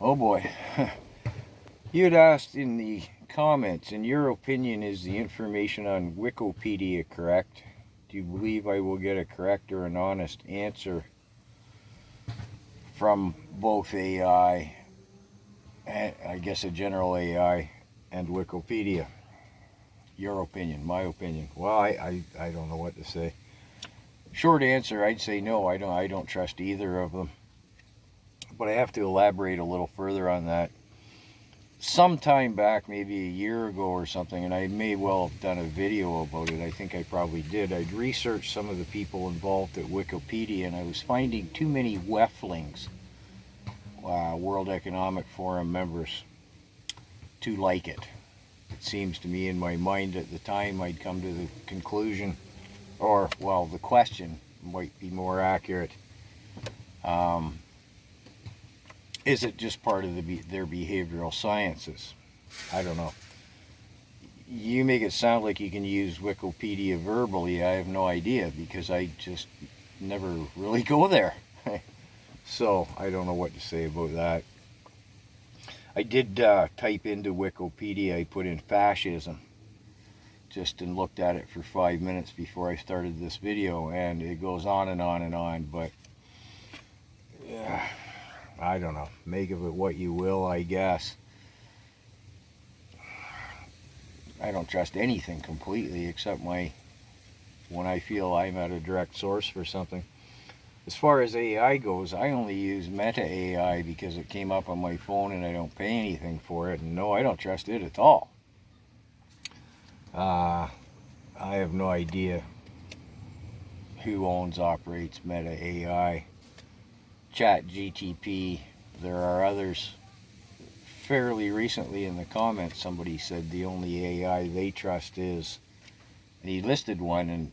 Oh boy. You had asked in the comments, in your opinion, is the information on Wikipedia correct? Do you believe I will get a correct or an honest answer from both AI, and I guess a general AI, and Wikipedia? Your opinion, my opinion. Well, I don't know what to say. Short answer, I'd say no. I don't trust either of them. But I have to elaborate a little further on that. Some time back, maybe a year ago or something, and I may well have done a video about it. I think I probably did. I'd researched some of the people involved at Wikipedia, and I was finding too many Weflings, World Economic Forum members, to like it. It seems to me, in my mind at the time, I'd come to the conclusion, or, well, the question might be more accurate. Is it just part of their behavioral sciences? I don't know. You make it sound like you can use Wikipedia verbally. I have no idea because I just never really go there. So I don't know what to say about that. I did type into Wikipedia, I put in fascism, just and looked at it for 5 minutes before I started this video, and it goes on and on and on, but I don't know. Make of it what you will, I guess. I don't trust anything completely except when I feel I'm at a direct source for something. As far as AI goes, I only use Meta AI because it came up on my phone and I don't pay anything for it. And no, I don't trust it at all. I have no idea who operates Meta AI. Chat GTP, there are others. Fairly recently in the comments, somebody said the only AI they trust is, and he listed one, and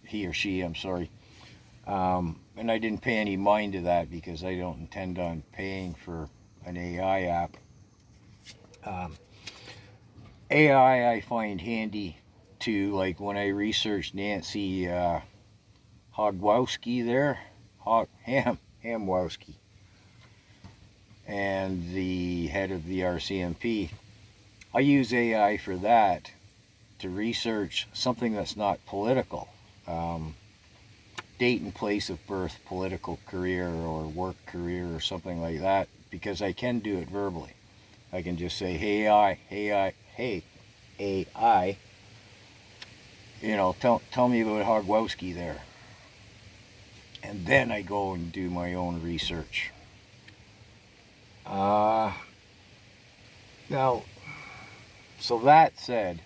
he or she, I'm sorry, and I didn't pay any mind to that because I don't intend on paying for an AI app. AI I find handy too, like when I researched Nancy Hogwowski there, Hamwowski, and the head of the RCMP. I use AI for that, to research something that's not political. Date and place of birth, political career, or work career, or something like that, because I can do it verbally. I can just say, hey AI, tell me about Hogwowski there. And then I go and do my own research. Now, so that said,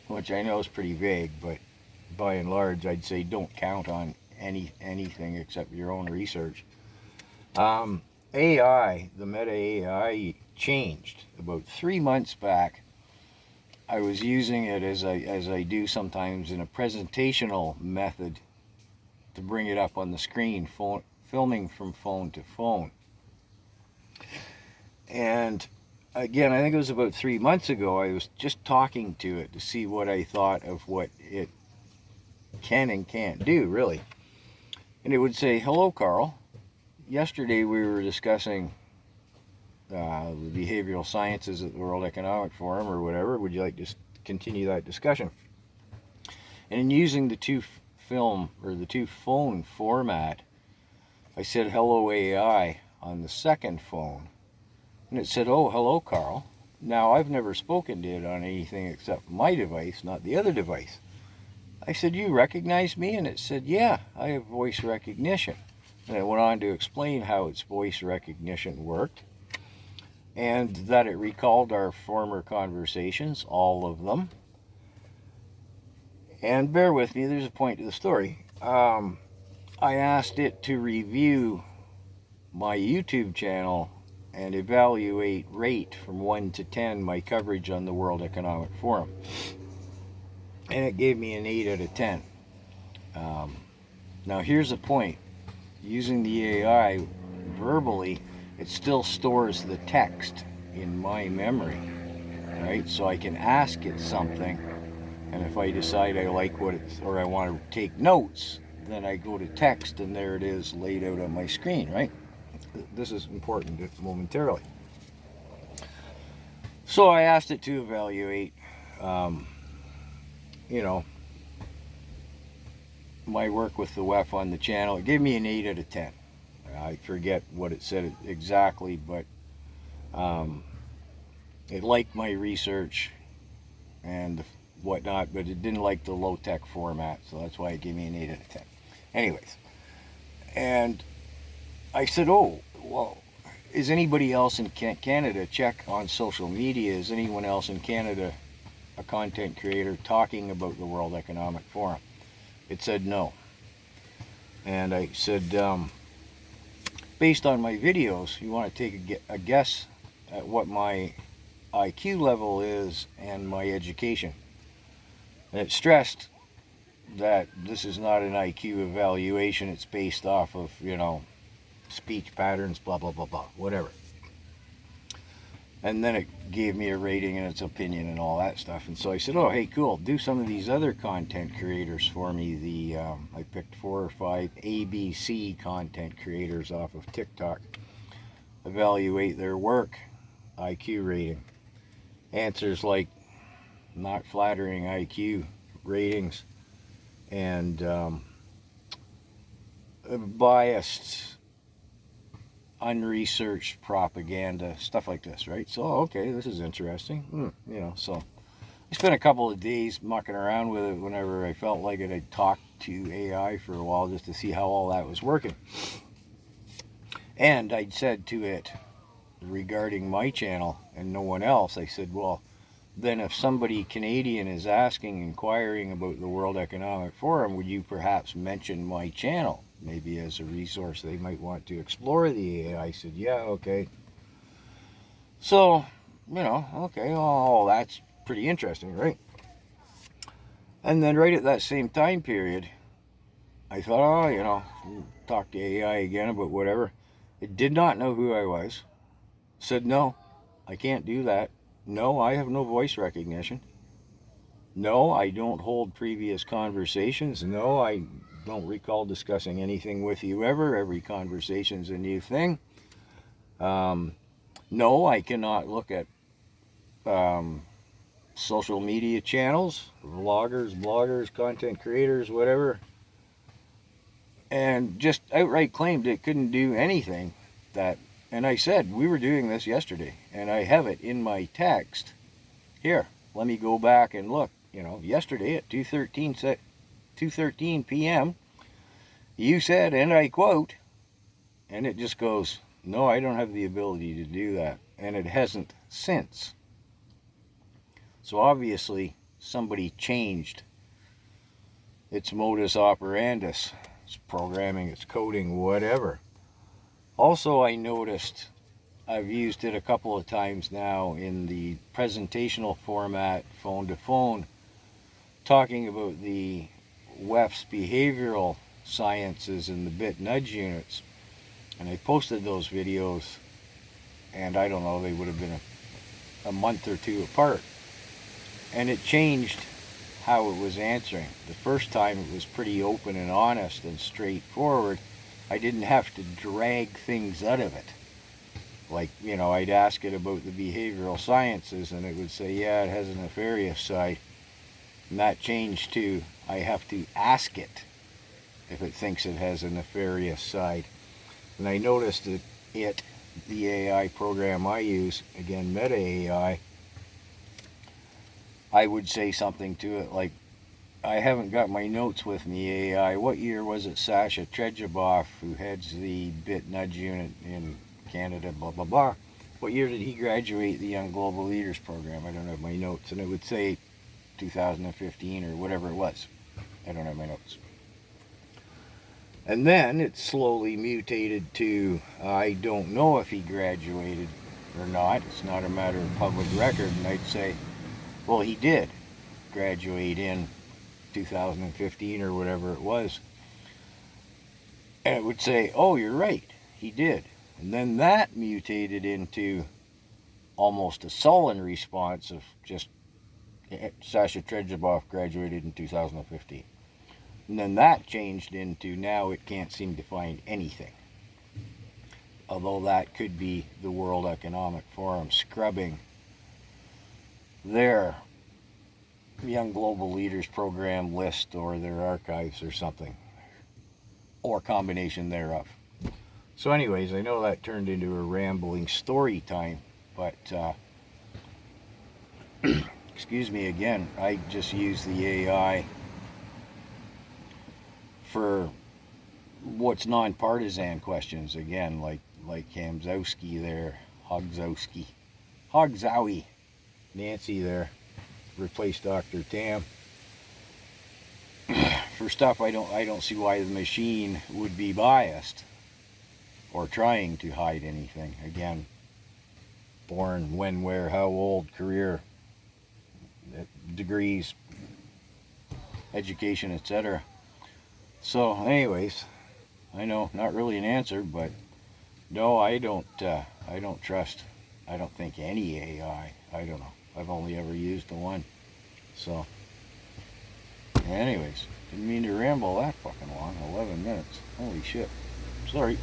which I know is pretty vague, but by and large, I'd say don't count on anything except your own research. AI, the Meta AI, changed about 3 months back. I was using it as I do sometimes in a presentational method to bring it up on the screen, filming from phone to phone. And again, I think it was about 3 months ago, I was just talking to it to see what I thought of what it can and can't do, really. And it would say, hello, Carl. Yesterday we were discussing the behavioral sciences at the World Economic Forum or whatever. Would you like to continue that discussion? And in using the two phone format, I said hello AI on the second phone, and it said, oh, hello, Carl. Now, I've never spoken to it on anything except my device, not the other device. I said, you recognize me? And it said, yeah, I have voice recognition. And it went on to explain how its voice recognition worked, and that it recalled our former conversations, all of them. And bear with me, there's a point to the story. I asked it to review my YouTube channel and rate from 1 to 10 my coverage on the World Economic Forum. And it gave me an 8 out of 10. Now here's the point. Using the AI verbally, it still stores the text in my memory, right? So I can ask it something, and if I decide I like or I want to take notes, then I go to text, and there it is laid out on my screen, right? this is important momentarily. So I asked it to evaluate, um, you know, my work with the WEF on the channel. It gave me an 8 out of 10. I forget what it said exactly, but it liked my research and whatnot, but it didn't like the low-tech format, so that's why it gave me an 8 out of 10. Anyways, and I said, oh, well, is anybody else in Canada, check on social media, is anyone else in Canada a content creator talking about the World Economic Forum? It said no. And I said, based on my videos, you want to take a guess at what my IQ level is and my education. And it stressed that this is not an IQ evaluation, it's based off of, speech patterns, blah, blah, blah, blah, whatever. And then it gave me a rating and its opinion and all that stuff. And so I said, oh, hey, cool, do some of these other content creators for me. I picked 4 or 5 ABC content creators off of TikTok. Evaluate their work, IQ rating. Answers like not flattering IQ ratings and biased, unresearched propaganda, stuff like this, right? So, okay, this is interesting. So I spent a couple of days mucking around with it whenever I felt like it. I'd talk to AI for a while just to see how all that was working. And I'd said to it regarding my channel and no one else, I said, well, then if somebody Canadian is inquiring about the World Economic Forum, would you perhaps mention my channel? Maybe as a resource they might want to explore the AI. I said, yeah, okay. So, okay, oh, that's pretty interesting, right? And then right at that same time period, I thought, talk to AI again about whatever. It did not know who I was. Said, no, I can't do that. No, I have no voice recognition. No, I don't hold previous conversations. No, I don't recall discussing anything with you ever. Every conversation's a new thing. No, I cannot look at social media channels, vloggers, bloggers, content creators, whatever, and just outright claimed it couldn't do anything that. And I said, we were doing this yesterday, and I have it in my text. Here, let me go back and look. Yesterday at 2:13 p.m., you said, and I quote, and it just goes, no, I don't have the ability to do that. And it hasn't since. So obviously, somebody changed its modus operandus, its programming, its coding, whatever. Also, I noticed I've used it a couple of times now in the presentational format, phone to phone, talking about the WEF's behavioral sciences and the bit nudge units. And I posted those videos, and I don't know, they would have been a month or two apart. And it changed how it was answering. The first time it was pretty open and honest and straightforward. I didn't have to drag things out of it. Like, I'd ask it about the behavioral sciences, and it would say, yeah, it has a nefarious side. And that changed to, I have to ask it if it thinks it has a nefarious side. And I noticed that the AI program I use, again, Meta AI, I would say something to it like, I haven't got my notes with me, AI. What year was it Sasha Trejabov, who heads the Bit Nudge Unit in Canada, blah, blah, blah. What year did he graduate the Young Global Leaders Program? I don't have my notes. And it would say 2015 or whatever it was. I don't have my notes. And then it slowly mutated to, I don't know if he graduated or not. It's not a matter of public record. And I'd say, well, he did graduate in 2015 or whatever it was. And it would say, oh, you're right, he did. And then that mutated into almost a sullen response of just, Sasha Trejabov graduated in 2015. And then that changed into, now it can't seem to find anything. although that could be the World Economic Forum scrubbing their Young Global Leaders Program list or their archives or something, or combination thereof. So anyways, I know that turned into a rambling story time, but excuse me again, I just use the AI for what's non-partisan questions, again, like Hamzowski there, Hogzowie, Nancy there, replaced Dr. Tam. For stuff I don't see why the machine would be biased or trying to hide anything. Again, born, when, where, how old, career, degrees, education, etc. So, anyways, I know not really an answer, but no, I don't trust. I don't think any AI. I don't know. I've only ever used the one. So, anyways, didn't mean to ramble that fucking long. 11 minutes. Holy shit. Sorry.